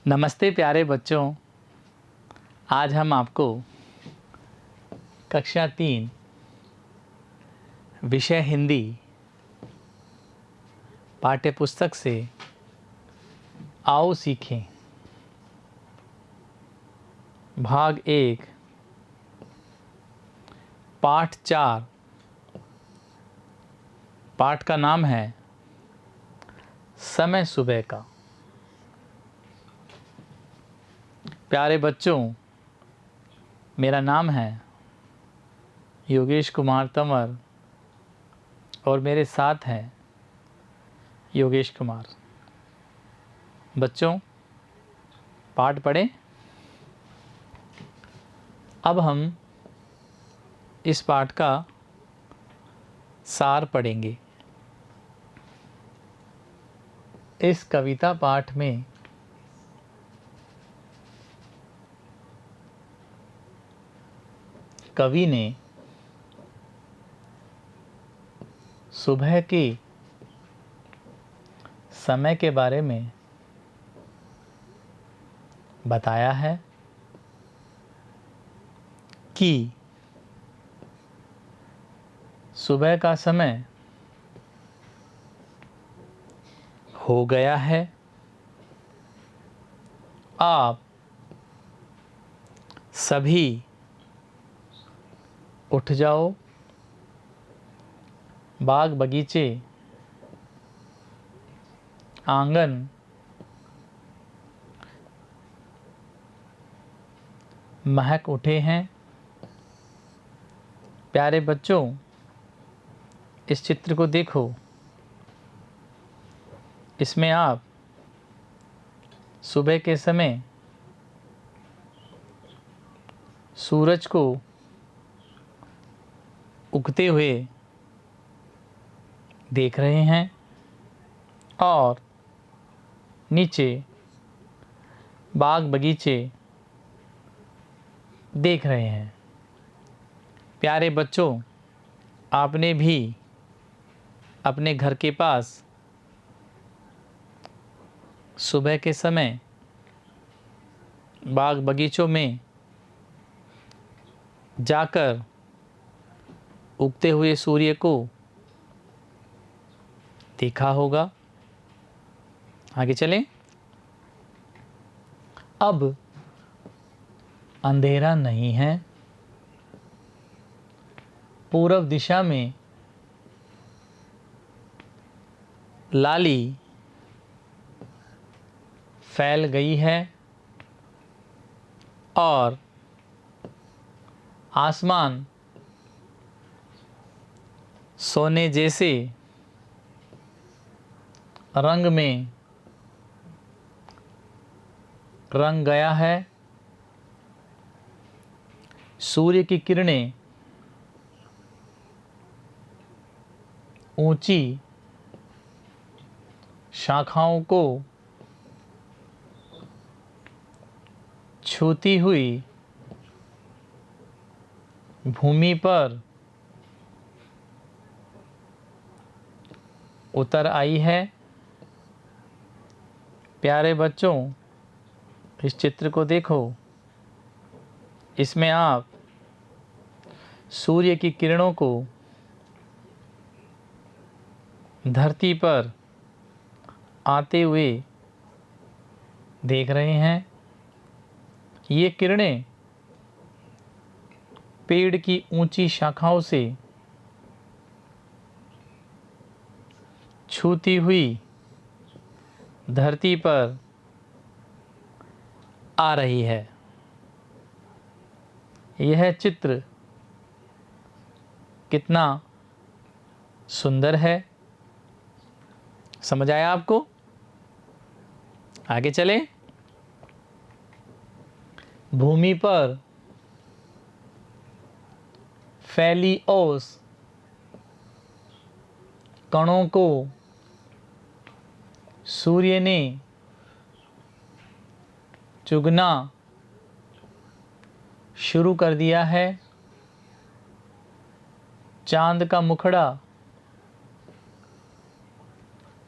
नमस्ते प्यारे बच्चों। आज हम आपको कक्षा 3 विषय हिंदी पाठ्यपुस्तक से आओ सीखें भाग 1 पाठ 4 पाठ का नाम है समय सुबह का। प्यारे बच्चों, मेरा नाम है योगेश कुमार तंवर और मेरे साथ हैं योगेश कुमार। बच्चों, पाठ पढ़ें। अब हम इस पाठ का सार पढ़ेंगे। इस कविता पाठ में कवि ने सुबह के समय के बारे में बताया है कि सुबह का समय हो गया है। आप सभी उठ जाओ, बाग बगीचे आंगन महक उठे हैं। प्यारे बच्चों, इस चित्र को देखो। इसमें आप सुबह के समय सूरज को उगते हुए देख रहे हैं और नीचे बाग बगीचे देख रहे हैं। प्यारे बच्चों, आपने भी अपने घर के पास सुबह के समय बाग बगीचों में जाकर उगते हुए सूर्य को देखा होगा। आगे चलें। अब अंधेरा नहीं है। पूर्व दिशा में लाली फैल गई है और आसमान सोने जैसे रंग में रंग गया है। सूर्य की किरणें ऊंची शाखाओं को छूती हुई भूमि पर उतर आई है। प्यारे बच्चों, इस चित्र को देखो। इसमें आप सूर्य की किरणों को धरती पर आते हुए देख रहे हैं। ये किरणें पेड़ की ऊंची शाखाओं से छूती हुई धरती पर आ रही है। यह चित्र कितना सुंदर है। समझ आया आपको? आगे चलें। भूमि पर फैली ओस कणों को सूर्य ने चुगना शुरू कर दिया है। चांद का मुखड़ा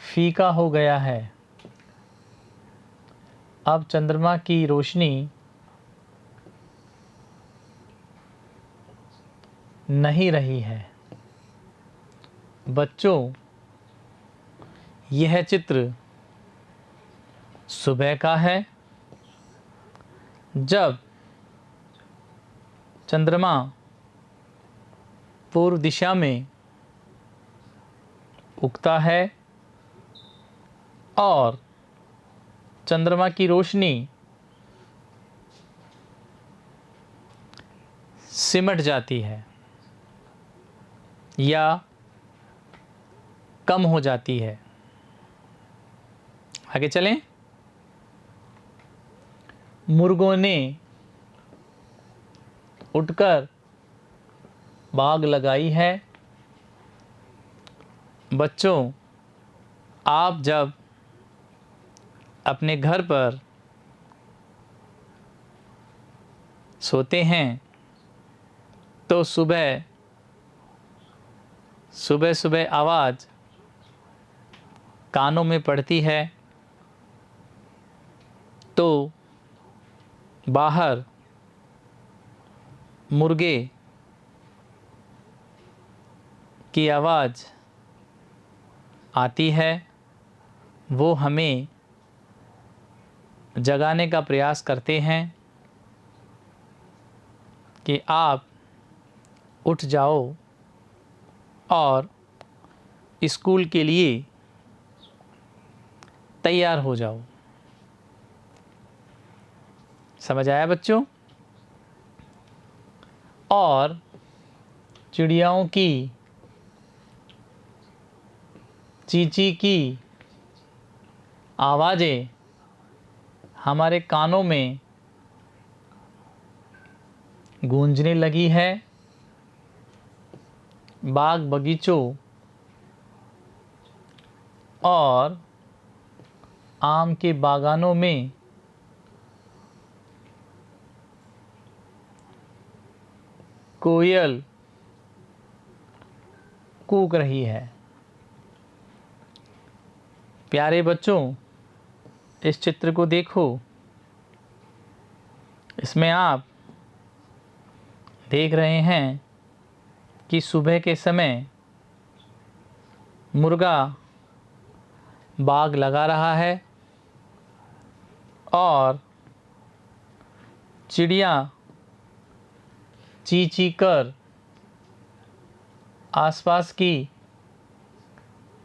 फीका हो गया है। अब चंद्रमा की रोशनी नहीं रही है। बच्चों, यह चित्र सुबह का है, जब चंद्रमा पूर्व दिशा में उगता है और चंद्रमा की रोशनी सिमट जाती है या कम हो जाती है। आगे चलें। मुर्गों ने उठकर बाग लगाई है। बच्चों, आप जब अपने घर पर सोते हैं तो सुबह सुबह आवाज़ कानों में पड़ती है, तो बाहर मुर्गे की आवाज़ आती है। वो हमें जगाने का प्रयास करते हैं कि आप उठ जाओ और स्कूल के लिए तैयार हो जाओ। समझ आया बच्चों? और चिड़ियाओं की चींची की आवाज़ें हमारे कानों में गूंजने लगी है। बाग बगीचों और आम के बागानों में कोयल कूक रही है। प्यारे बच्चों, इस चित्र को देखो। इसमें आप देख रहे हैं कि सुबह के समय मुर्गा बाग लगा रहा है और चिड़िया ची ची कर आसपास की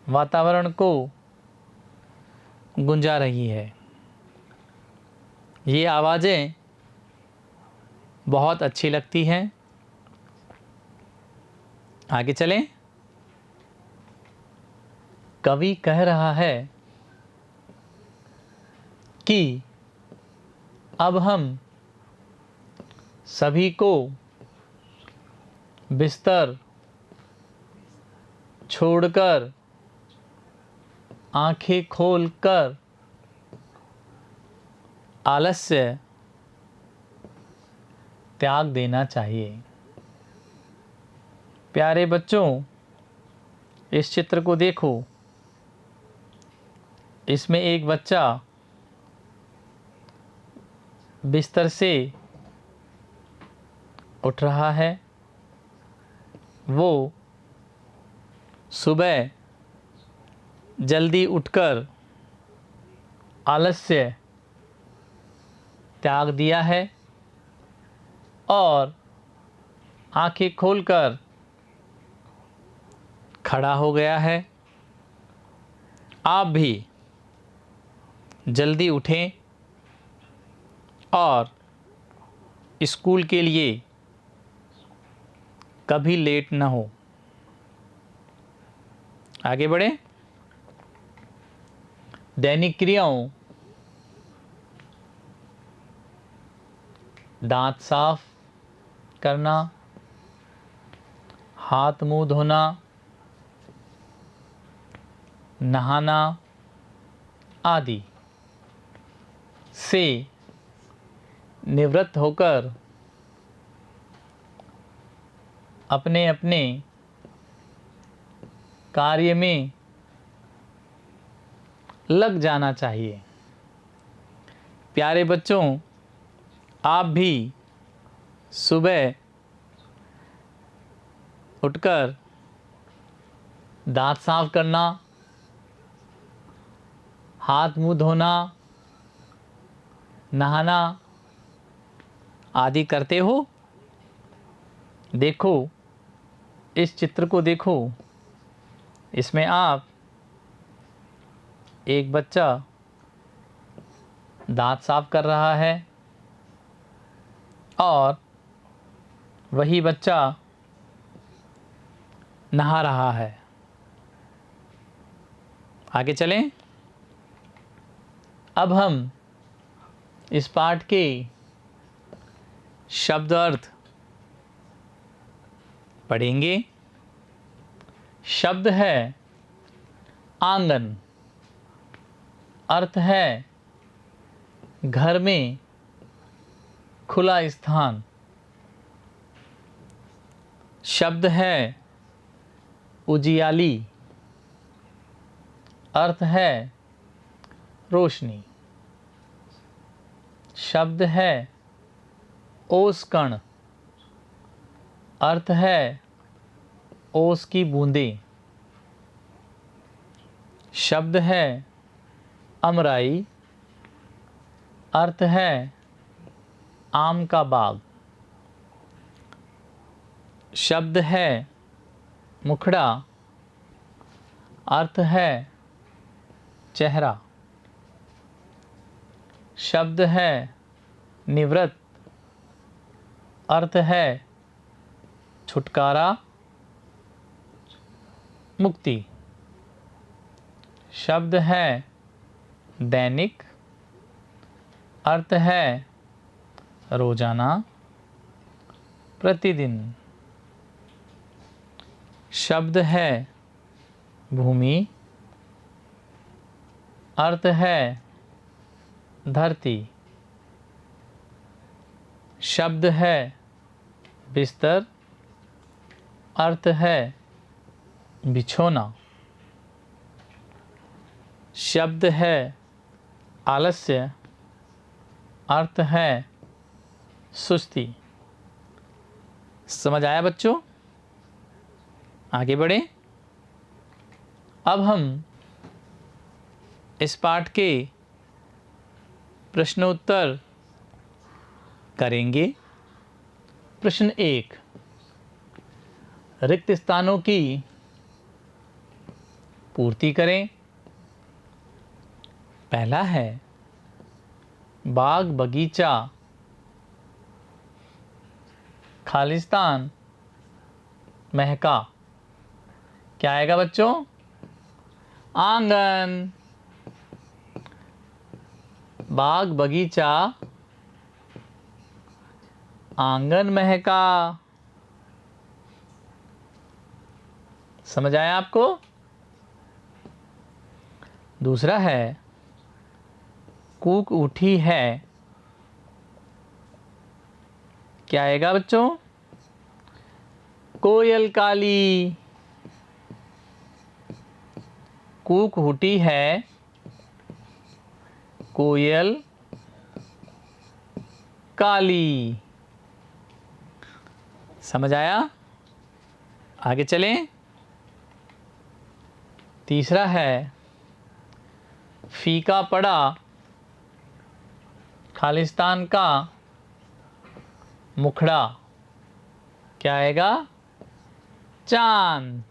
वातावरण को गुंजा रही है। ये आवाज़ें बहुत अच्छी लगती हैं। आगे चलें। कवि कह रहा है कि अब हम सभी को बिस्तर छोड़कर आंखें खोलकर आलस्य त्याग देना चाहिए। प्यारे बच्चों, इस चित्र को देखो। इसमें एक बच्चा बिस्तर से उठ रहा है। वो सुबह जल्दी उठकर आलस्य त्याग दिया है और आंखें खोलकर खड़ा हो गया है। आप भी जल्दी उठें और स्कूल के लिए कभी लेट ना हो। आगे बढ़ें। दैनिक क्रियाओं: दांत साफ करना, हाथ मुंह धोना, नहाना आदि से निवृत्त होकर अपने अपने कार्य में लग जाना चाहिए। प्यारे बच्चों, आप भी सुबह उठकर दांत साफ करना, हाथ मुंह धोना, नहाना आदि करते हो? देखो, इस चित्र को देखो। इसमें आप एक बच्चा दांत साफ कर रहा है और वही बच्चा नहा रहा है। आगे चलें। अब हम इस पाठ के शब्द अर्थ पढ़ेंगे। शब्द है आंगन, अर्थ है घर में खुला स्थान। शब्द है उजियाली, अर्थ है रोशनी। शब्द है ओस कण, अर्थ है ओस की बूंदें। शब्द है अमराई, अर्थ है आम का बाग। शब्द है मुखड़ा, अर्थ है चेहरा। शब्द है निवृत्त, अर्थ है छुटकारा, मुक्ति। शब्द है दैनिक, अर्थ है रोजाना, प्रतिदिन। शब्द है भूमि, अर्थ है धरती। शब्द है बिस्तर, अर्थ है बिछोना। शब्द है आलस्य, अर्थ है सुस्ती। समझ आया बच्चों? आगे बढ़े। अब हम इस पाठ के प्रश्नोत्तर करेंगे। प्रश्न 1, रिक्त स्थानों की पूर्ति करें। पहला है बाग बगीचा खालिस्तान महका। क्या आएगा बच्चों? आंगन। बाग बगीचा आंगन महका। समझ आया आपको? दूसरा है कूक उठी है। क्या आएगा बच्चों? कोयल काली। कूक उठी है, कोयल काली। समझ आया? आगे चलें। तीसरा है फीका पड़ा खालिस्तान का मुखड़ा। क्या आएगा? चांद।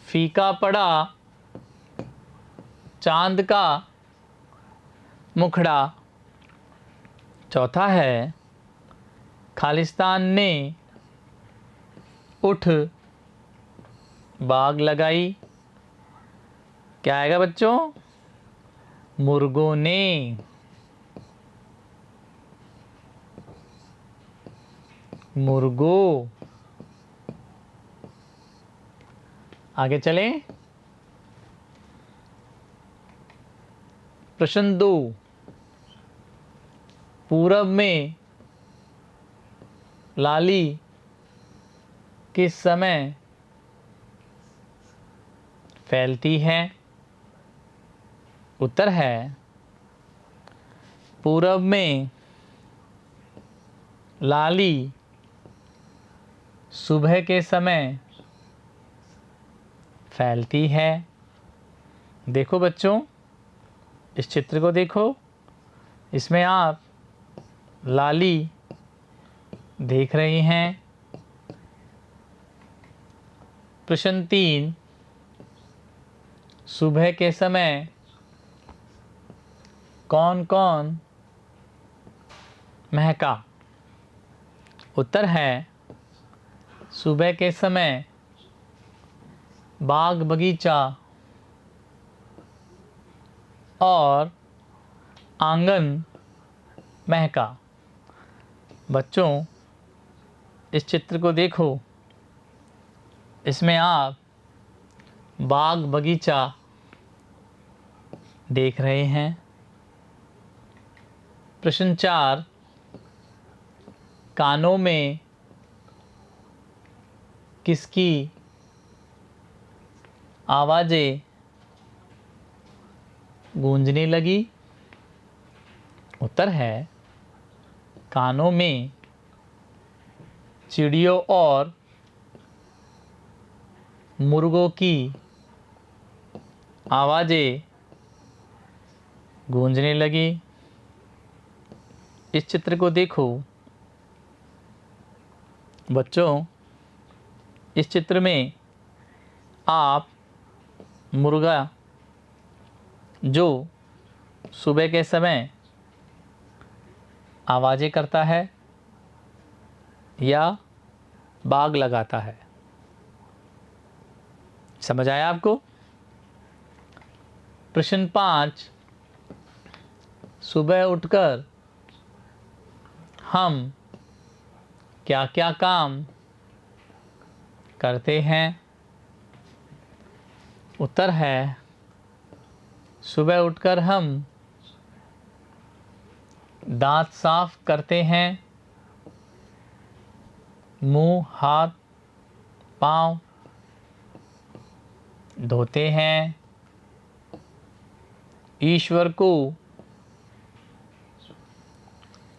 फीका पड़ा चांद का मुखड़ा। चौथा है खालिस्तान ने उठ बाग लगाई। क्या आएगा बच्चों? मुर्गों ने। मुर्गों। आगे चलें। प्रश्न 2, पूरब में लाली किस समय फैलती है? उत्तर है पूरब में लाली सुबह के समय फैलती है। देखो बच्चों, इस चित्र को देखो, इसमें आप लाली देख रहे हैं। प्रश्न 3, सुबह के समय कौन कौन महका? उत्तर है, सुबह के समय बाग बगीचा और आंगन महका। बच्चों, इस चित्र को देखो, इसमें आप बाग बगीचा देख रहे हैं। प्रश्न 4, कानों में किसकी आवाज़ें गूंजने लगी? उत्तर है, कानों में चिड़ियों और मुर्गों की आवाज़ें गूंजने लगी। इस चित्र को देखो बच्चों, इस चित्र में आप मुर्गा जो सुबह के समय आवाज़ें करता है या बाग लगाता है, समझ आया आपको? प्रश्न 5, सुबह उठकर हम क्या क्या काम करते हैं? उत्तर है, सुबह उठकर हम दांत साफ करते हैं, मुंह हाथ पाँव धोते हैं, ईश्वर को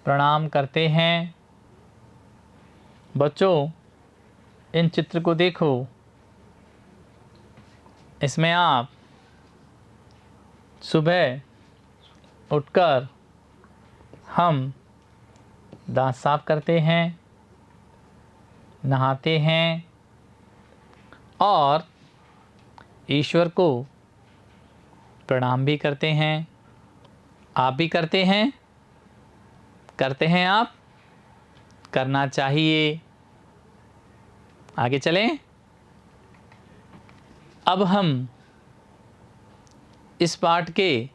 प्रणाम करते हैं। बच्चों, इन चित्र को देखो, इसमें आप सुबह उठकर हम दांत साफ करते हैं, नहाते हैं और ईश्वर को प्रणाम भी करते हैं। आप भी करते हैं? करते हैं आप? करना चाहिए। आगे चलें। अब हम इस पाठ के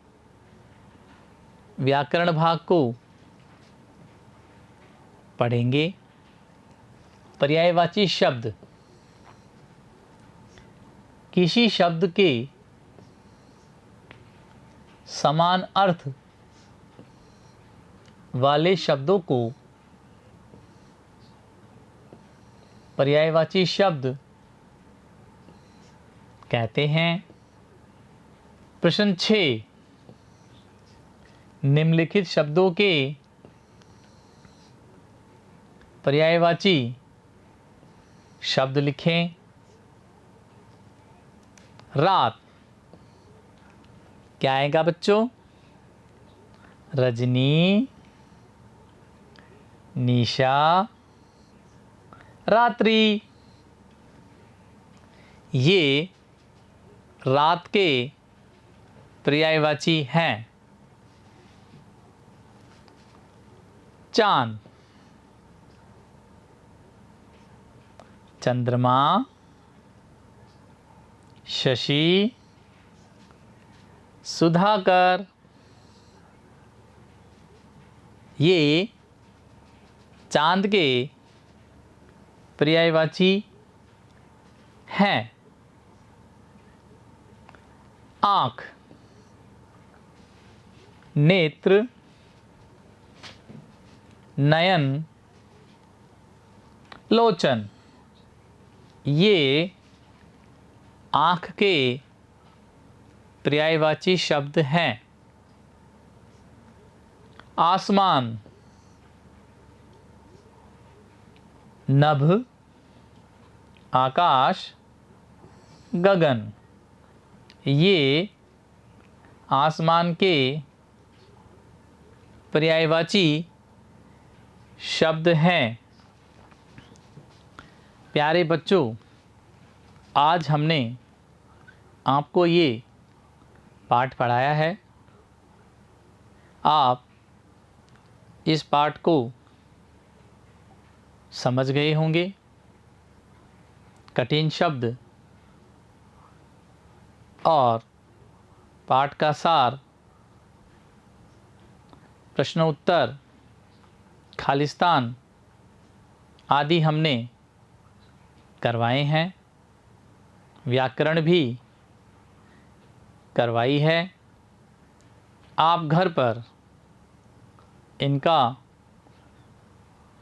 व्याकरण भाग को पढ़ेंगे। पर्यायवाची शब्द, किसी शब्द के समान अर्थ वाले शब्दों को पर्यायवाची शब्द कहते हैं। प्रश्न 6, निम्नलिखित शब्दों के पर्यायवाची शब्द लिखें। रात क्या आएगा बच्चों? रजनी, निशा, रात्रि। ये रात के पर्यायवाची हैं। चांद, चंद्रमा, शशि, सुधाकर। ये चांद के पर्यायवाची हैं। आँख, नेत्र, नयन, लोचन। ये आँख के पर्यायवाची शब्द हैं। आसमान, नभ, आकाश, गगन, ये आसमान के पर्यायवाची शब्द हैं। प्यारे बच्चों, आज हमने आपको ये पाठ पढ़ाया है। आप इस पाठ को समझ गए होंगे। कठिन शब्द और पाठ का सार, प्रश्न उत्तर, खालिस्तान आदि हमने करवाए हैं। व्याकरण भी करवाई है। आप घर पर इनका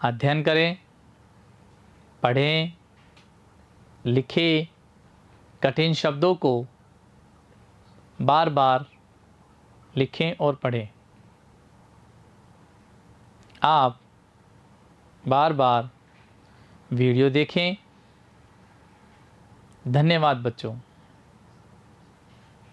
अध्ययन करें, पढ़ें, लिखें, कठिन शब्दों को बार बार लिखें और पढ़ें। आप बार बार वीडियो देखें। धन्यवाद बच्चों।